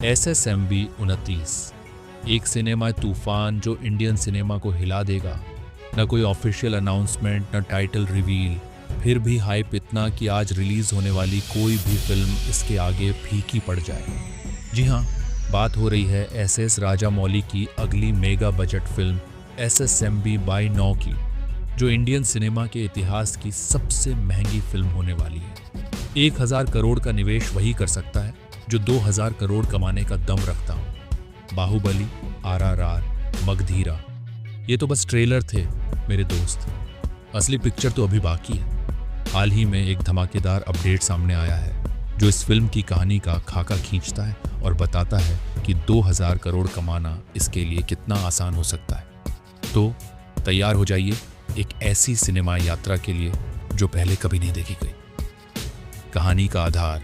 SSMB 29 एक cinema तूफान जो इंडियन सिनेमा को हिला देगा। न कोई ऑफिशियल अनाउंसमेंट, न टाइटल रिवील, फिर भी हाइप इतना कि आज रिलीज होने वाली कोई भी फिल्म इसके आगे फीकी पड़ जाए। जी हाँ, बात हो रही है SS राजामौली की अगली mega budget film SSMB by 9 की, जो इंडियन सिनेमा के इतिहास की सबसे महंगी फिल्म होने वाली है। 1000 करोड़ का निवेश वही कर सकता है जो 2000 करोड़ कमाने का दम रखता हो। बाहुबली, RRR, मगधीरा, ये तो बस ट्रेलर थे मेरे दोस्त, असली पिक्चर तो अभी बाकी है। हाल ही में एक धमाकेदार अपडेट सामने आया है जो इस फिल्म की कहानी का खाका खींचता है और बताता है कि 2000 करोड़ कमाना इसके लिए कितना आसान हो सकता है। तो तैयार हो जाइए एक ऐसी सिनेमा यात्रा के लिए जो पहले कभी नहीं देखी गई। कहानी का आधार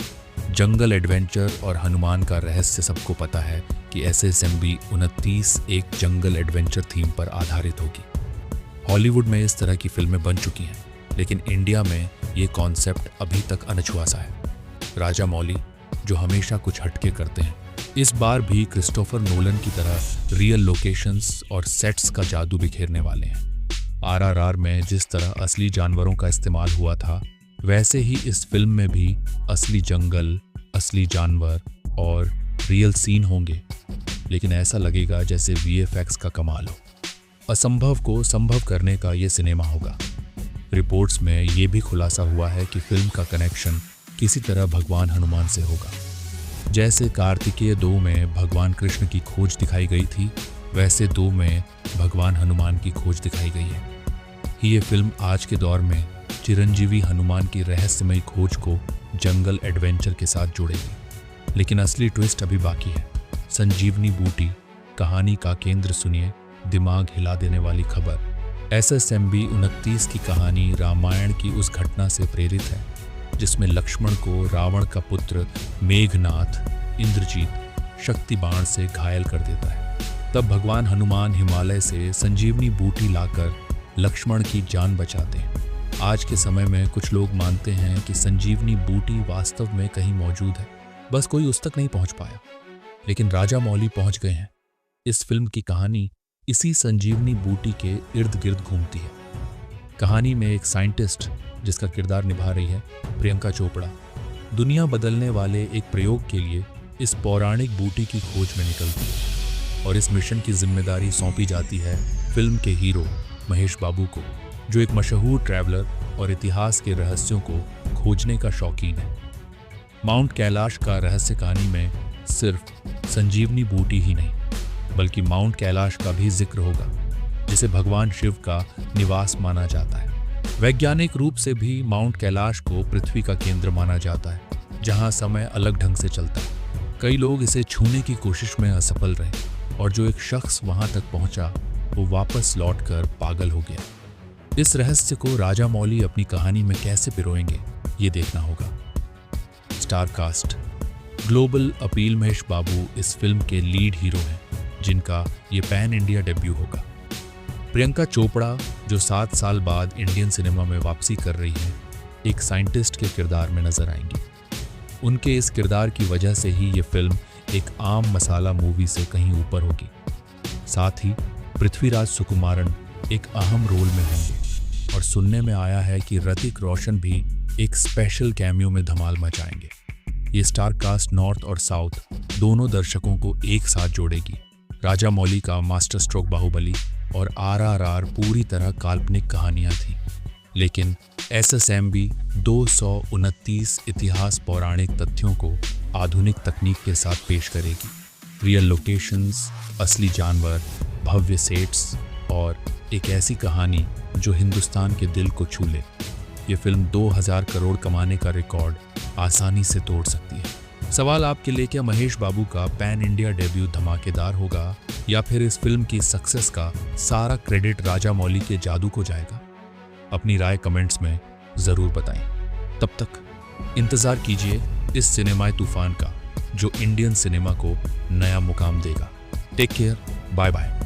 जंगल एडवेंचर और हनुमान का रहस्य सबको पता है कि SSMB 29 एक जंगल एडवेंचर थीम पर आधारित होगी। हॉलीवुड में इस तरह की फिल्में बन चुकी हैं, लेकिन इंडिया में ये कॉन्सेप्ट अभी तक अनछुआ सा है। राजामौली, जो हमेशा कुछ हटके करते हैं, इस बार भी क्रिस्टोफर नोलन की तरह रियल लोकेशंस और सेट्स का जादू बिखेरने वाले हैं। RRR में जिस तरह असली जानवरों का इस्तेमाल हुआ था, वैसे ही इस फिल्म में भी असली जंगल, असली जानवर और रियल सीन होंगे, लेकिन ऐसा लगेगा जैसे VFX का कमाल हो। असंभव को संभव करने का ये सिनेमा होगा। रिपोर्ट्स में ये भी खुलासा हुआ है कि फिल्म का कनेक्शन किसी तरह भगवान हनुमान से होगा। जैसे कार्तिकेय 2 में भगवान कृष्ण की खोज दिखाई गई थी, वैसे 2 में भगवान हनुमान की खोज दिखाई गई है। ये फिल्म आज के दौर में चिरंजीवी हनुमान की रहस्यमयी खोज को जंगल एडवेंचर के साथ जोड़ेगी। लेकिन असली ट्विस्ट अभी बाकी है। संजीवनी बूटी कहानी का केंद्र सुनिए, दिमाग हिला देने वाली खबर। SSMB 29 की कहानी रामायण की उस घटना से प्रेरित है जिसमें लक्ष्मण को रावण का पुत्र मेघनाथ इंद्रजीत शक्ति बाण से घायल कर देता है। तब भगवान हनुमान हिमालय से संजीवनी बूटी लाकर लक्ष्मण की जान बचाते हैं। आज के समय में कुछ लोग मानते हैं कि संजीवनी बूटी वास्तव में कहीं मौजूद है, बस कोई उस तक नहीं पहुंच पाया। लेकिन राजामौली पहुंच गए हैं। इस फिल्म की कहानी इसी संजीवनी बूटी के इर्द गिर्द घूमती है। कहानी में एक साइंटिस्ट जिसका किरदार निभा रही है प्रियंका चोपड़ा, दुनिया बदलने वाले एक प्रयोग के लिए इस पौराणिक बूटी की खोज में निकलती है और इस मिशन की जिम्मेदारी सौंपी जाती है फिल्म के हीरो महेश बाबू को, जो एक मशहूर ट्रैवलर और इतिहास के रहस्यों को खोजने का शौकीन है। माउंट कैलाश का रहस्य कहानी में सिर्फ संजीवनी बूटी ही नहीं, बल्कि माउंट कैलाश का भी जिक्र होगा, जिसे भगवान शिव का निवास माना जाता है। वैज्ञानिक रूप से भी माउंट कैलाश को पृथ्वी का केंद्र माना जाता है, जहां समय अलग ढंग से चलता है। कई लोग इसे छूने की कोशिश में असफल रहे और जो एक शख्स वहां तक पहुंचा वो वापस लौटकर पागल हो गया। इस रहस्य को राजामौली अपनी कहानी में कैसे पिरोएंगे, ये देखना होगा। Star cast global appeal Mahesh Babu इस फिल्म के लीड हीरो हैं, जिनका ये पैन इंडिया डेब्यू होगा। प्रियंका चोपड़ा, जो 7 साल बाद इंडियन सिनेमा में वापसी कर रही है, एक साइंटिस्ट के किरदार में नजर आएंगी। उनके इस किरदार की वजह से ही ये फिल्म एक आम मसाला मूवी से कहीं ऊपर होगी। साथ ही पृथ्वीराज सुकुमारन एक अहम रोल में होंगे और सुनने में आया है कि ऋतिक रोशन भी एक स्पेशल कैमियो में धमाल मचाएंगे। ये स्टार कास्ट नॉर्थ और साउथ दोनों दर्शकों को एक साथ जोड़ेगी। राजामौली का मास्टर स्ट्रोक बाहुबली और RRR पूरी तरह काल्पनिक कहानियां थीं, लेकिन SSMB 229 इतिहास पौराणिक तथ्यों को आधुनिक तकनीक के साथ पेश करेगी। रियल लोकेशंस, असली जानवर, भव्य सेट्स और एक ऐसी कहानी जो हिंदुस्तान के दिल को छू ले। ये फिल्म 2000 करोड़ कमाने का रिकॉर्ड आसानी से तोड़ सकती है। सवाल आपके लिए, क्या महेश बाबू का पैन इंडिया डेब्यू धमाकेदार होगा या फिर इस फिल्म की सक्सेस का सारा क्रेडिट राजामौली के जादू को जाएगा? अपनी राय कमेंट्स में ज़रूर बताएं। तब तक इंतज़ार कीजिए इस सिनेमाई तूफान का, जो इंडियन सिनेमा को नया मुकाम देगा। Take care, bye bye.